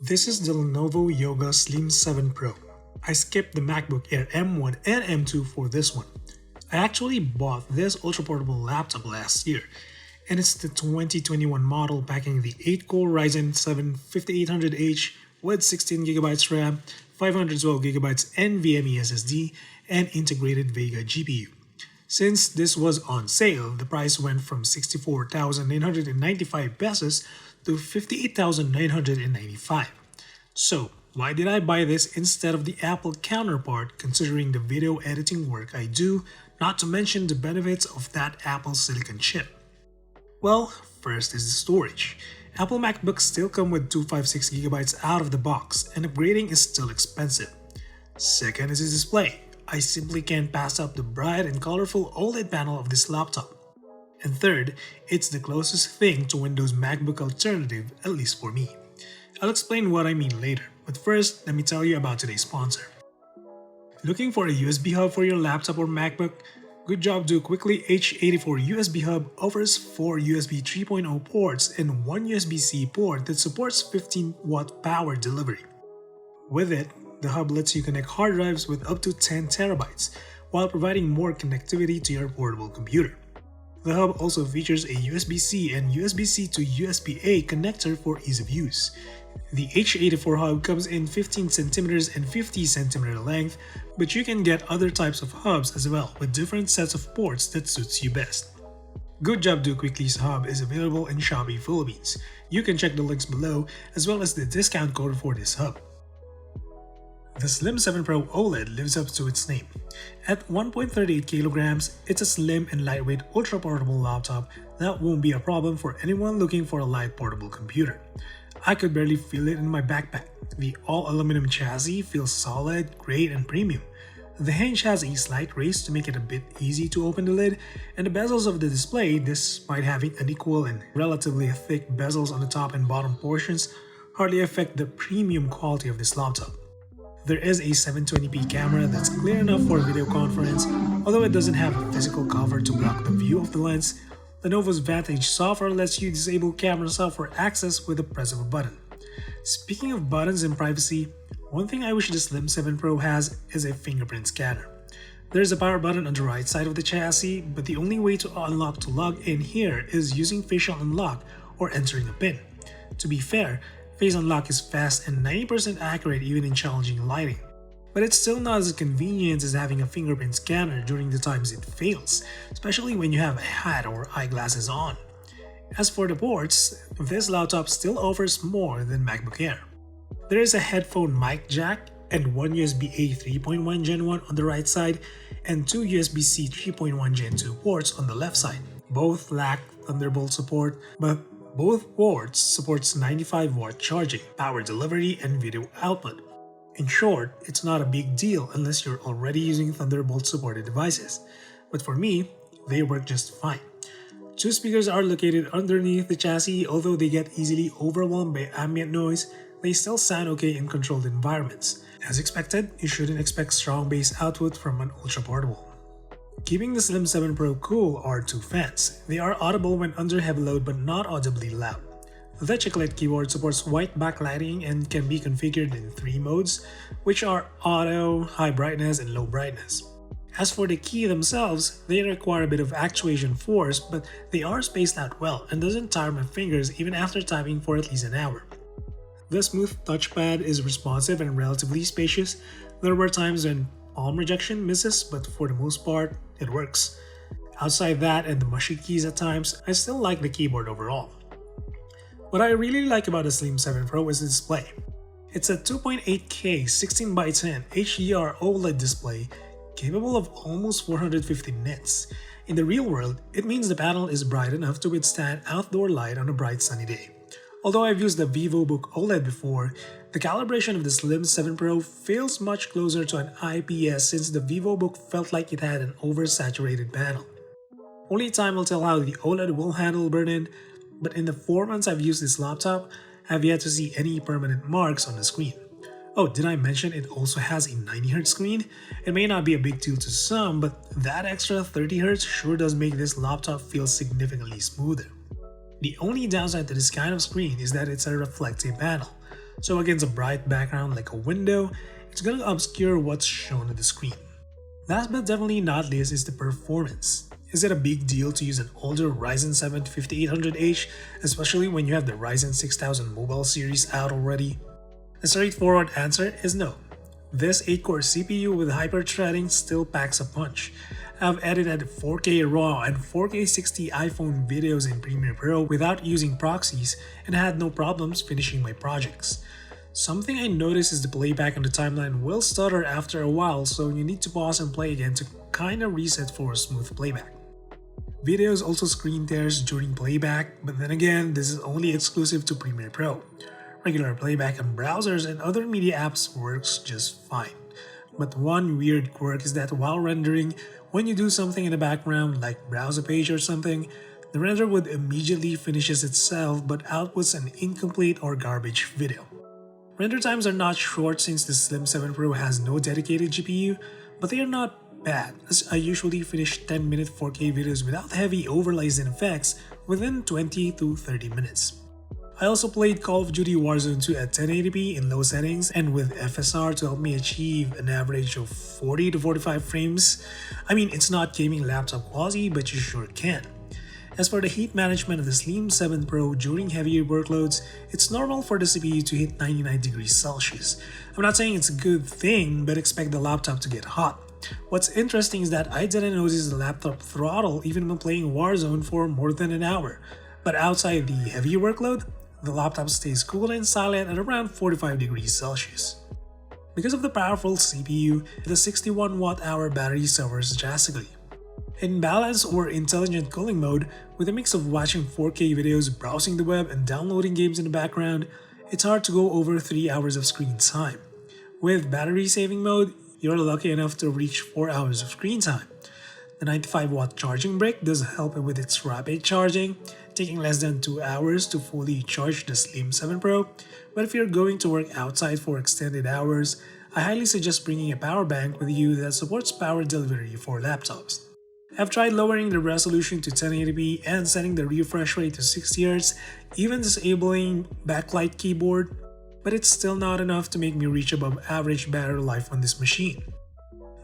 This is the Lenovo Yoga Slim 7 Pro. I skipped the Macbook Air M1 and M2 for this one. I actually bought this ultra-portable laptop last year, and it's the 2021 model packing the 8-core Ryzen 7 5800H with 16GB RAM, 512GB NVMe SSD, and integrated Vega GPU. Since this was on sale, the price went from 64,995 pesos to 58,995. So, why did I buy this instead of the Apple counterpart considering the video editing work I do, not to mention the benefits of that Apple silicon chip? Well, first is the storage. Apple MacBooks still come with 256GB out of the box, and upgrading is still expensive. Second is the display. I simply can't pass up the bright and colorful OLED panel of this laptop. And third, it's the closest thing to Windows MacBook alternative, at least for me. I'll explain what I mean later, but first, let me tell you about today's sponsor. Looking for a USB hub for your laptop or MacBook? Good Job Do Quickly H84 USB hub offers 4 USB 3.0 ports and 1 USB-C port that supports 15-watt power delivery. With it, the hub lets you connect hard drives with up to 10 terabytes, while providing more connectivity to your portable computer. The hub also features a USB-C and USB-C to USB-A connector for ease of use. The H84 hub comes in 15cm and 50cm length, but you can get other types of hubs as well with different sets of ports that suits you best. Good Job Do Quickly's hub is available in Shopee Philippines. You can check the links below as well as the discount code for this hub. The Slim 7 Pro OLED lives up to its name. At 1.38 kilograms, it's a slim and lightweight ultra-portable laptop that won't be a problem for anyone looking for a light portable computer. I could barely feel it in my backpack. The all-aluminum chassis feels solid, great, and premium. The hinge has a slight raise to make it a bit easy to open the lid, and the bezels of the display, despite having unequal and relatively thick bezels on the top and bottom portions, hardly affect the premium quality of this laptop. There is a 720p camera that's clear enough for a video conference, although it doesn't have a physical cover to block the view of the lens. Lenovo's Vantage software lets you disable camera software access with the press of a button. Speaking of buttons and privacy, one thing I wish the Slim 7 Pro has is a fingerprint scanner. There's a power button on the right side of the chassis, but the only way to unlock to log in here is using facial unlock or entering a PIN. To be fair, face unlock is fast and 90% accurate even in challenging lighting. But it's still not as convenient as having a fingerprint scanner during the times it fails, especially when you have a hat or eyeglasses on. As for the ports, this laptop still offers more than MacBook Air. There is a headphone mic jack and one USB-A 3.1 Gen 1 on the right side and two USB-C 3.1 Gen 2 ports on the left side. Both lack Thunderbolt support, but both ports supports 95-watt charging, power delivery, and video output. In short, it's not a big deal unless you're already using Thunderbolt-supported devices, but for me, they work just fine. Two speakers are located underneath the chassis. Although they get easily overwhelmed by ambient noise, they still sound okay in controlled environments. As expected, you shouldn't expect strong bass output from an ultra-portable. Keeping the Slim 7 Pro cool are two fans. They are audible when under heavy load but not audibly loud. The chiclet keyboard supports white backlighting and can be configured in 3 modes, which are auto, high brightness, and low brightness. As for the key themselves, they require a bit of actuation force, but they are spaced out well and doesn't tire my fingers even after typing for at least an hour. The smooth touchpad is responsive and relatively spacious. There were times when palm rejection misses, but for the most part, it works. Outside that and the mushy keys at times, I still like the keyboard overall. What I really like about the Slim 7 Pro is the display. It's a 2.8K 16x10 HDR OLED display capable of almost 450 nits. In the real world, it means the panel is bright enough to withstand outdoor light on a bright sunny day. Although I've used the VivoBook OLED before, the calibration of the Slim 7 Pro feels much closer to an IPS since the VivoBook felt like it had an oversaturated panel. Only time will tell how the OLED will handle burn-in, but in the 4 months I've used this laptop, I've yet to see any permanent marks on the screen. Oh, did I mention it also has a 90Hz screen? It may not be a big deal to some, but that extra 30Hz sure does make this laptop feel significantly smoother. The only downside to this kind of screen is that it's a reflective panel. So against a bright background like a window, it's gonna obscure what's shown on the screen. Last but definitely not least is the performance. Is it a big deal to use an older Ryzen 7 5800H, especially when you have the Ryzen 6000 mobile series out already? The straightforward answer is no. This 8-core CPU with hyper-threading still packs a punch. I've edited 4K RAW and 4K 60 iPhone videos in Premiere Pro without using proxies and had no problems finishing my projects. Something I noticed is the playback on the timeline will stutter after a while, so you need to pause and play again to kinda reset for a smooth playback. Videos also screen tears during playback, but then again, this is only exclusive to Premiere Pro. Regular playback on browsers and other media apps works just fine. But one weird quirk is that while rendering, when you do something in the background like browse a page or something, the render would immediately finishes itself but outputs an incomplete or garbage video. Render times are not short since the Slim 7 Pro has no dedicated GPU, but they are not bad, as I usually finish 10-minute 4K videos without heavy overlays and effects within 20 to 30 minutes. I also played Call of Duty Warzone 2 at 1080p in low settings and with FSR to help me achieve an average of 40 to 45 frames. I mean, it's not gaming laptop quality, but you sure can. As for the heat management of the Slim 7 Pro during heavier workloads, it's normal for the CPU to hit 99 degrees Celsius. I'm not saying it's a good thing, but expect the laptop to get hot. What's interesting is that I didn't notice the laptop throttle even when playing Warzone for more than an hour. But outside the heavy workload, the laptop stays cool and silent at around 45 degrees Celsius. Because of the powerful CPU, the 61 Wh battery suffers drastically. In balance or intelligent cooling mode, with a mix of watching 4K videos, browsing the web, and downloading games in the background, it's hard to go over 3 hours of screen time. With battery saving mode, you're lucky enough to reach 4 hours of screen time. The 95-watt charging brick does help with its rapid charging, taking less than 2 hours to fully charge the Slim 7 Pro, but if you're going to work outside for extended hours, I highly suggest bringing a power bank with you that supports power delivery for laptops. I've tried lowering the resolution to 1080p and setting the refresh rate to 60Hz, even disabling backlight keyboard, but it's still not enough to make me reach above average battery life on this machine.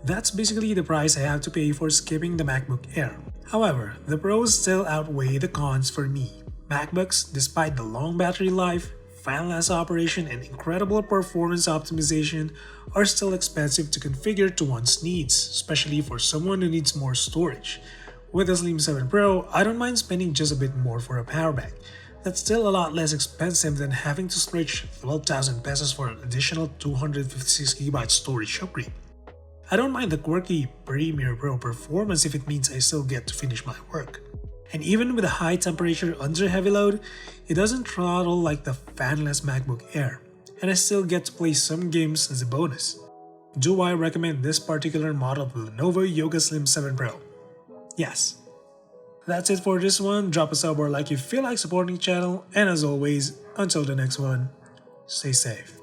That's basically the price I have to pay for skipping the MacBook Air. However, the pros still outweigh the cons for me. MacBooks, despite the long battery life, fanless operation, and incredible performance optimization, are still expensive to configure to one's needs, especially for someone who needs more storage. With the Slim 7 Pro, I don't mind spending just a bit more for a power bank. That's still a lot less expensive than having to splurge 12,000 pesos for an additional 256GB storage upgrade. I don't mind the quirky Premiere Pro performance if it means I still get to finish my work. And even with a high temperature under heavy load, it doesn't throttle like the fanless MacBook Air, and I still get to play some games as a bonus. Do I recommend this particular model of the Lenovo Yoga Slim 7 Pro? Yes. That's it for this one. Drop a sub or like if you feel like supporting the channel, and as always, until the next one, stay safe.